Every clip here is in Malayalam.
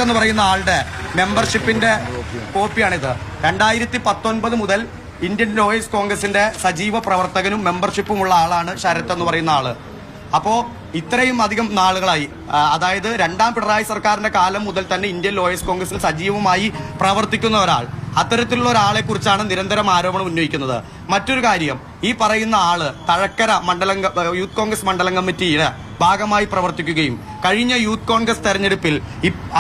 എന്ന് പറയുന്ന ആളുടെ മെമ്പർഷിപ്പിന്റെ കോപ്പിയാണിത്. 2019 മുതൽ ഇന്ത്യൻ ലോയേഴ്സ് കോൺഗ്രസിന്റെ സജീവ പ്രവർത്തകനും മെമ്പർഷിപ്പുമുള്ള ആളാണ് ശരത് എന്ന് പറയുന്ന ആള്. അപ്പോ ഇത്രയും അധികം നാളുകളായി, അതായത് രണ്ടാം പിണറായി സർക്കാരിന്റെ കാലം മുതൽ തന്നെ ഇന്ത്യൻ ലോയേഴ്സ് കോൺഗ്രസിൽ സജീവമായി പ്രവർത്തിക്കുന്ന ഒരാൾ, അത്തരത്തിലുള്ള ഒരാളെ കുറിച്ചാണ് നിരന്തരം ആരോപണം ഉന്നയിക്കുന്നത്. മറ്റൊരു കാര്യം, ഈ പറയുന്ന ആള് തഴക്കര യൂത്ത് കോൺഗ്രസ് മണ്ഡലം കമ്മിറ്റിയുടെ ഭാഗമായി പ്രവർത്തിക്കുകയും കഴിഞ്ഞ യൂത്ത് കോൺഗ്രസ് തെരഞ്ഞെടുപ്പിൽ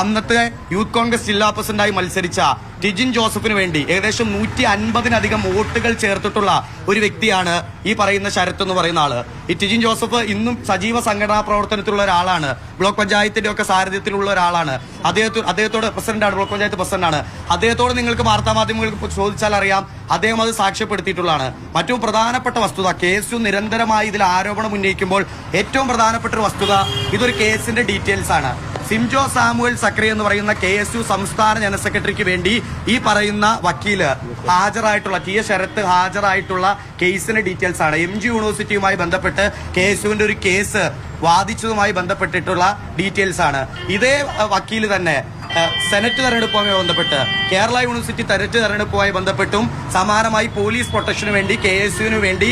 അന്നത്തെ യൂത്ത് കോൺഗ്രസ് ജില്ലാ പ്രസിഡന്റായി മത്സരിച്ച ടിജിൻ ജോസഫിന് വേണ്ടി ഏകദേശം 150-ലധികം വോട്ടുകൾ ചേർത്തിട്ടുള്ള ഒരു വ്യക്തിയാണ് ഈ പറയുന്ന ശരത് എന്ന് പറയുന്ന ആള്. ഈ ടിജിൻ ജോസഫ് ഇന്നും സജീവ സംഘടനാ പ്രവർത്തനത്തിലുള്ള ഒരാളാണ്. ബ്ലോക്ക് പഞ്ചായത്തിന്റെ ഒക്കെ സാരഥ്യത്തിലുള്ള ഒരാളാണ്. അദ്ദേഹത്തോട് പ്രസിഡന്റാണ്, ബ്ലോക്ക് പഞ്ചായത്ത് പ്രസിഡന്റാണ്. അദ്ദേഹത്തോട് നിങ്ങൾക്ക് വാർത്താമാധ്യമങ്ങൾക്ക് ചോദിച്ചാൽ അറിയാം, അദ്ദേഹം അത് സാക്ഷ്യപ്പെടുത്തിയിട്ടുള്ളതാണ്. മറ്റു പ്രധാനപ്പെട്ട വസ്തുത, കേസ് നിരന്തരമായി ഇതിൽ ആരോപണം ഉന്നയിക്കുമ്പോൾ ഏറ്റവും പ്രധാനപ്പെട്ട ഒരു വസ്തുത, ഇതൊരു കേസിന്റെ ഡീറ്റെയിൽസ് ആണ്. സിംജോ സാമുവൽ സക്രി എന്ന് പറയുന്ന KSU സംസ്ഥാന ജനറൽ സെക്രട്ടറിക്ക് വേണ്ടി ഈ പറയുന്ന വക്കീല് ഹാജരായിട്ടുള്ള TS ശരത് ഹാജരായിട്ടുള്ള കേസിന്റെ ഡീറ്റെയിൽസ് ആണ്. MG യൂണിവേഴ്സിറ്റിയുമായി ബന്ധപ്പെട്ട് KSUവിന്റെ ഒരു കേസ് വാദിച്ചതുമായി ബന്ധപ്പെട്ടിട്ടുള്ള ഡീറ്റെയിൽസ് ആണ്. ഇതേ വക്കീല് തന്നെ സെനറ്റ് തെരഞ്ഞെടുപ്പുമായി ബന്ധപ്പെട്ട് കേരള യൂണിവേഴ്സിറ്റി തെരഞ്ഞെടുപ്പുമായി ബന്ധപ്പെട്ടും സമാനമായി പോലീസ് പ്രൊട്ടക്ഷന് വേണ്ടി KSUവിന് വേണ്ടി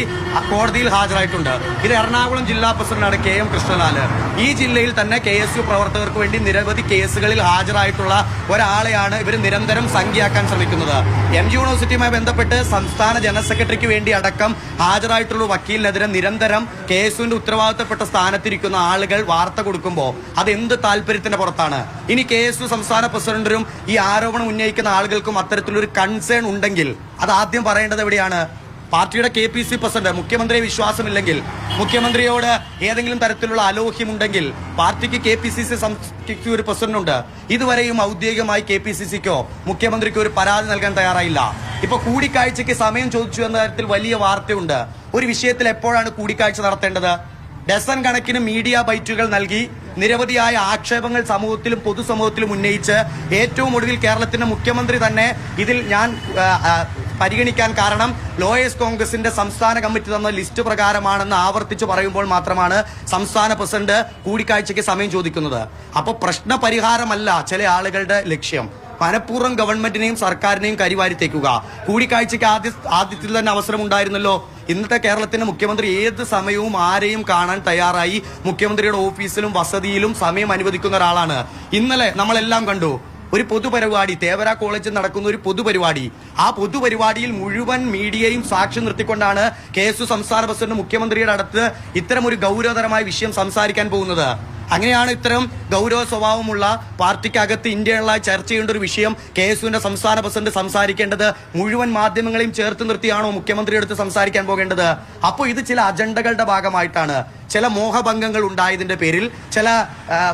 കോടതിയിൽ ഹാജരായിട്ടുണ്ട്. ഇത് എറണാകുളം ജില്ലാ പ്രസിഡന്റാണ് KM കൃഷ്ണലാല്. ഈ ജില്ലയിൽ തന്നെ KSU പ്രവർത്തകർക്ക് വേണ്ടി നിരവധി കേസുകളിൽ ഹാജരായിട്ടുള്ള ഒരാളെയാണ് ഇവർ നിരന്തരം സംഖ്യയാക്കാൻ ശ്രമിക്കുന്നത്. MG യൂണിവേഴ്സിറ്റിയുമായി ബന്ധപ്പെട്ട് സംസ്ഥാന ജനറൽ സെക്രട്ടറിക്ക് വേണ്ടി അടക്കം ഹാജരായിട്ടുള്ള വക്കീലിനെതിരെ നിരന്തരം KSUവിന്റെ ഉത്തരവാദിത്തപ്പെട്ട സ്ഥാനത്തിരിക്കുന്ന ആളുകൾ വാർത്ത കൊടുക്കുമ്പോൾ അത് എന്ത് താല്പര്യത്തിന്റെ പുറത്താണ്? ഇനി KSU സംസ്ഥാന പ്രസിഡന്റിനും ഈ ആരോപണം ഉന്നയിക്കുന്ന ആളുകൾക്കും അത്തരത്തിലൊരു കൺസേൺ ഉണ്ടെങ്കിൽ അത് ആദ്യം പറയേണ്ടത് എവിടെയാണ്? പാർട്ടിയുടെ KPC പ്രസിഡന്റ് മുഖ്യമന്ത്രിയെ വിശ്വാസമില്ലെങ്കിൽ, മുഖ്യമന്ത്രിയോട് ഏതെങ്കിലും തരത്തിലുള്ള അലോഹ്യമുണ്ടെങ്കിൽ, പാർട്ടിക്ക് KPCC ഒരു പ്രസിഡന്റ് ഉണ്ട്. ഇതുവരെയും ഔദ്യോഗികമായി KPCCക്കോ മുഖ്യമന്ത്രിക്കോ ഒരു പരാതി നൽകാൻ തയ്യാറായില്ല. ഇപ്പൊ കൂടിക്കാഴ്ചയ്ക്ക് സമയം ചോദിച്ചു എന്ന തരത്തിൽ വലിയ വാർത്തയുണ്ട്. ഒരു വിഷയത്തിൽ എപ്പോഴാണ് കൂടിക്കാഴ്ച നടത്തേണ്ടത്? ഡസൻ കണക്കിന് മീഡിയ ബൈറ്റുകൾ നൽകി നിരവധിയായ ആക്ഷേപങ്ങൾ സമൂഹത്തിലും പൊതുസമൂഹത്തിലും ഉന്നയിച്ച് ഏറ്റവും ഒടുവിൽ കേരളത്തിന്റെ മുഖ്യമന്ത്രി തന്നെ ഇതിൽ ഞാൻ പരിഗണിക്കാൻ കാരണം ലോയേഴ്സ് കോൺഗ്രസിന്റെ സംസ്ഥാന കമ്മിറ്റി തന്ന ലിസ്റ്റ് പ്രകാരമാണെന്ന് ആവർത്തിച്ച് പറയുമ്പോൾ മാത്രമാണ് സംസ്ഥാന പ്രസിഡന്റ് കൂടിക്കാഴ്ചയ്ക്ക് സമയം ചോദിക്കുന്നത്. അപ്പോൾ പ്രശ്ന പരിഹാരമല്ല ചില ആളുകളുടെ ലക്ഷ്യം. മനഃപൂർവ്വം ഗവൺമെന്റിനെയും സർക്കാരിനെയും കരിവാരിത്തേക്കുക. കൂടിക്കാഴ്ചയ്ക്ക് ആദ്യത്തിൽ തന്നെ അവസരം ഉണ്ടായിരുന്നല്ലോ. ഇന്നത്തെ കേരളത്തിന്റെ മുഖ്യമന്ത്രി ഏത് സമയവും ആരെയും കാണാൻ തയ്യാറായി മുഖ്യമന്ത്രിയുടെ ഓഫീസിലും വസതിയിലും സമയം അനുവദിക്കുന്ന ഒരാളാണ്. ഇന്നലെ നമ്മളെല്ലാം കണ്ടു ഒരു പൊതുപരിപാടി, തേവര കോളേജിൽ നടക്കുന്ന ഒരു പൊതുപരിപാടി. ആ പൊതുപരിപാടിയിൽ മുഴുവൻ മീഡിയയും സാക്ഷി നിർത്തിക്കൊണ്ടാണ് KSU സംസ്ഥാന പ്രസിഡന്റ് മുഖ്യമന്ത്രിയുടെ അടുത്ത് ഇത്തരമൊരു ഗൗരവതരമായ വിഷയം സംസാരിക്കാൻ പോകുന്നത്. അങ്ങനെയാണ് ഇത്തരം ഗൗരവ സ്വഭാവമുള്ള പാർട്ടിക്കകത്ത് ഇന്ത്യയുള്ള ചർച്ച ചെയ്യേണ്ട ഒരു വിഷയം KSUവിന്റെ സംസ്ഥാന പ്രസിഡന്റ് സംസാരിക്കേണ്ടത് മുഴുവൻ മാധ്യമങ്ങളെയും ചേർത്ത് നിർത്തിയാണോ മുഖ്യമന്ത്രി എടുത്ത് സംസാരിക്കാൻ പോകേണ്ടത്? അപ്പോൾ ഇത് ചില അജണ്ടകളുടെ ഭാഗമായിട്ടാണ്. ചില മോഹഭംഗങ്ങൾ ഉണ്ടായതിന്റെ പേരിൽ, ചില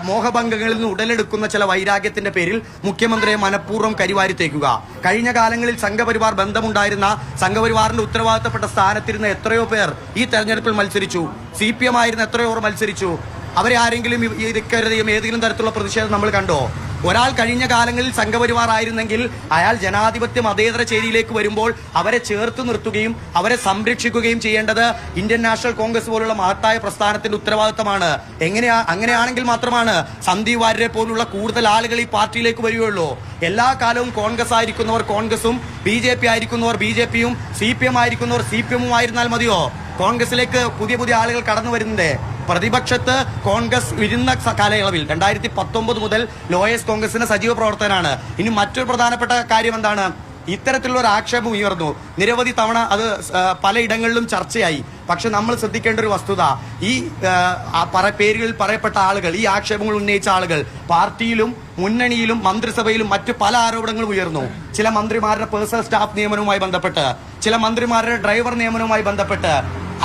മോഹഭംഗങ്ങളിൽ നിന്ന് ഉടലെടുക്കുന്ന ചില വൈരാഗ്യത്തിന്റെ പേരിൽ മുഖ്യമന്ത്രിയെ മനഃപൂർവ്വം കരിവാരിത്തേക്കുക. കഴിഞ്ഞ കാലങ്ങളിൽ സംഘപരിവാർ ബന്ധമുണ്ടായിരുന്ന, സംഘപരിവാറിന്റെ ഉത്തരവാദിത്തപ്പെട്ട സ്ഥാനത്തിരുന്ന എത്രയോ പേർ ഈ തെരഞ്ഞെടുപ്പിൽ മത്സരിച്ചു. CPM ആയിരുന്ന എത്രയോ പേർ മത്സരിച്ചു. അവരെ ആരെങ്കിലും ഇരിക്കരുതെയും ഏതെങ്കിലും തരത്തിലുള്ള പ്രതിഷേധം നമ്മൾ കണ്ടോ? ഒരാൾ കഴിഞ്ഞ കാലങ്ങളിൽ സംഘപരിവാർ ആയിരുന്നെങ്കിൽ അയാൾ ജനാധിപത്യ മതേതര ചേരിയിലേക്ക് വരുമ്പോൾ അവരെ ചേർത്ത് നിർത്തുകയും അവരെ സംരക്ഷിക്കുകയും ചെയ്യേണ്ടത് ഇന്ത്യൻ നാഷണൽ കോൺഗ്രസ് പോലുള്ള മഹത്തായ പ്രസ്ഥാനത്തിന്റെ ഉത്തരവാദിത്തമാണ്. അങ്ങനെയാണെങ്കിൽ മാത്രമാണ് സന്ദീപ് വാര്യരെ പോലുള്ള കൂടുതൽ ആളുകൾ ഈ പാർട്ടിയിലേക്ക് വരികയുള്ളൂ. എല്ലാ കാലവും കോൺഗ്രസ് ആയിരിക്കുന്നവർ കോൺഗ്രസും BJP ആയിരിക്കുന്നവർ BJPയും CPM ആയിരിക്കുന്നവർ CPM ആയിരുന്നാൽ മതിയോ? കോൺഗ്രസിലേക്ക് പുതിയ ആളുകൾ കടന്നു വരുന്നുണ്ട്. പ്രതിപക്ഷത്ത് കോൺഗ്രസ് ഇരുന്ന കാലയളവിൽ 2019 മുതൽ ലോയേഴ്സ് കോൺഗ്രസിന്റെ സജീവ പ്രവർത്തകനാണ്. ഇനി മറ്റൊരു പ്രധാനപ്പെട്ട കാര്യം എന്താണ്? ഇത്തരത്തിലുള്ള ഒരു ആക്ഷേപം ഉയർന്നു. നിരവധി തവണ അത് പലയിടങ്ങളിലും ചർച്ചയായി. പക്ഷെ നമ്മൾ ശ്രദ്ധിക്കേണ്ട ഒരു വസ്തുത, ഈ പേരുകളിൽ പറയപ്പെട്ട ആളുകൾ, ഈ ആക്ഷേപങ്ങൾ ഉന്നയിച്ച ആളുകൾ പാർട്ടിയിലും മുന്നണിയിലും മന്ത്രിസഭയിലും മറ്റു പല ആരോപണങ്ങളും ഉയർന്നു. ചില മന്ത്രിമാരുടെ പേഴ്സണൽ സ്റ്റാഫ് നിയമനവുമായി ബന്ധപ്പെട്ട്, ചില മന്ത്രിമാരുടെ ഡ്രൈവർ നിയമനവുമായി ബന്ധപ്പെട്ട്,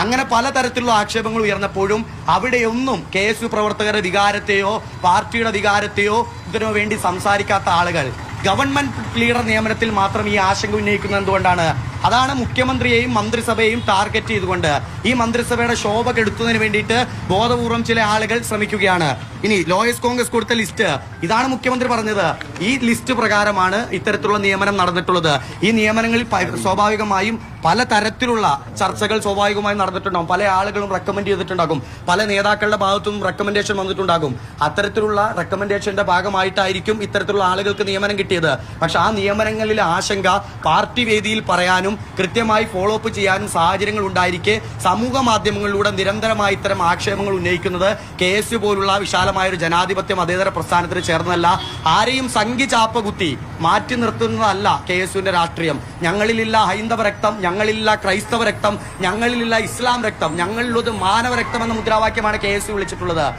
അങ്ങനെ പലതരത്തിലുള്ള ആക്ഷേപങ്ങൾ ഉയർന്നപ്പോഴും അവിടെയൊന്നും KSU പ്രവർത്തകരുടെ വികാരത്തെയോ പാർട്ടിയുടെ വികാരത്തെയോ ഇതിനു വേണ്ടി സംസാരിക്കാത്ത ആളുകൾ ഗവൺമെന്റ് ലീഡർ നിയമനത്തിൽ മാത്രം ഈ ആശങ്ക ഉന്നയിക്കുന്നത് എന്തുകൊണ്ടാണ്? അതാണ് മുഖ്യമന്ത്രിയെയും മന്ത്രിസഭയെയും ടാർഗറ്റ് ചെയ്തുകൊണ്ട് ഈ മന്ത്രിസഭയുടെ ശോഭ കെടുത്തുന്നതിന് വേണ്ടിയിട്ട് ബോധപൂർവം ചില ആളുകൾ ശ്രമിക്കുകയാണ്. ഇനി ലോയേഴ്സ് കോൺഗ്രസ് കൊടുത്ത ലിസ്റ്റ് ഇതാണ് മുഖ്യമന്ത്രി പറഞ്ഞത്. ഈ ലിസ്റ്റ് പ്രകാരമാണ് ഇത്തരത്തിലുള്ള നിയമനം നടന്നിട്ടുള്ളത്. ഈ നിയമനങ്ങളിൽ സ്വാഭാവികമായും പല തരത്തിലുള്ള ചർച്ചകൾ സ്വാഭാവികമായും നടന്നിട്ടുണ്ടാകും. പല ആളുകളും റെക്കമെൻഡ് ചെയ്തിട്ടുണ്ടാകും, പല നേതാക്കളുടെ ഭാഗത്തുനിന്നും റെക്കമെൻഡേഷൻ വന്നിട്ടുണ്ടാകും. അത്തരത്തിലുള്ള റെക്കമെൻഡേഷന്റെ ഭാഗമായിട്ടായിരിക്കും ഇത്തരത്തിലുള്ള ആളുകൾക്ക് നിയമനം കിട്ടിയത്. പക്ഷെ ആ നിയമനങ്ങളിലെ ആശങ്ക പാർട്ടി വേദിയിൽ പറയാനും കൃത്യമായി ഫോളോ അപ്പ് ചെയ്യാനും സാഹചര്യങ്ങൾ ഉണ്ടായിരിക്കെ സമൂഹ മാധ്യമങ്ങളിലൂടെ നിരന്തരമായി ഇത്തരം ആക്ഷേപങ്ങൾ ഉന്നയിക്കുന്നത് KSU പോലുള്ള വിശാലമായ ഒരു ജനാധിപത്യ മതേതര പ്രസ്ഥാനത്തിന് ചേർന്നല്ല. ആരെയും സംഘി ചാപ്പ കുത്തി മാറ്റി നിർത്തുന്നതല്ല KSUവിന്റെ രാഷ്ട്രീയം. ഞങ്ങളിലില്ല ഹൈന്ദവ രക്തം, ഞങ്ങളിലില്ല ക്രൈസ്തവ രക്തം, ഞങ്ങളിലില്ല ഇസ്ലാം രക്തം, ഞങ്ങളിലുള്ളത് മാനവ രക്തം എന്ന മുദ്രാവാക്യമാണ് KSU വിളിച്ചിട്ടുള്ളത്.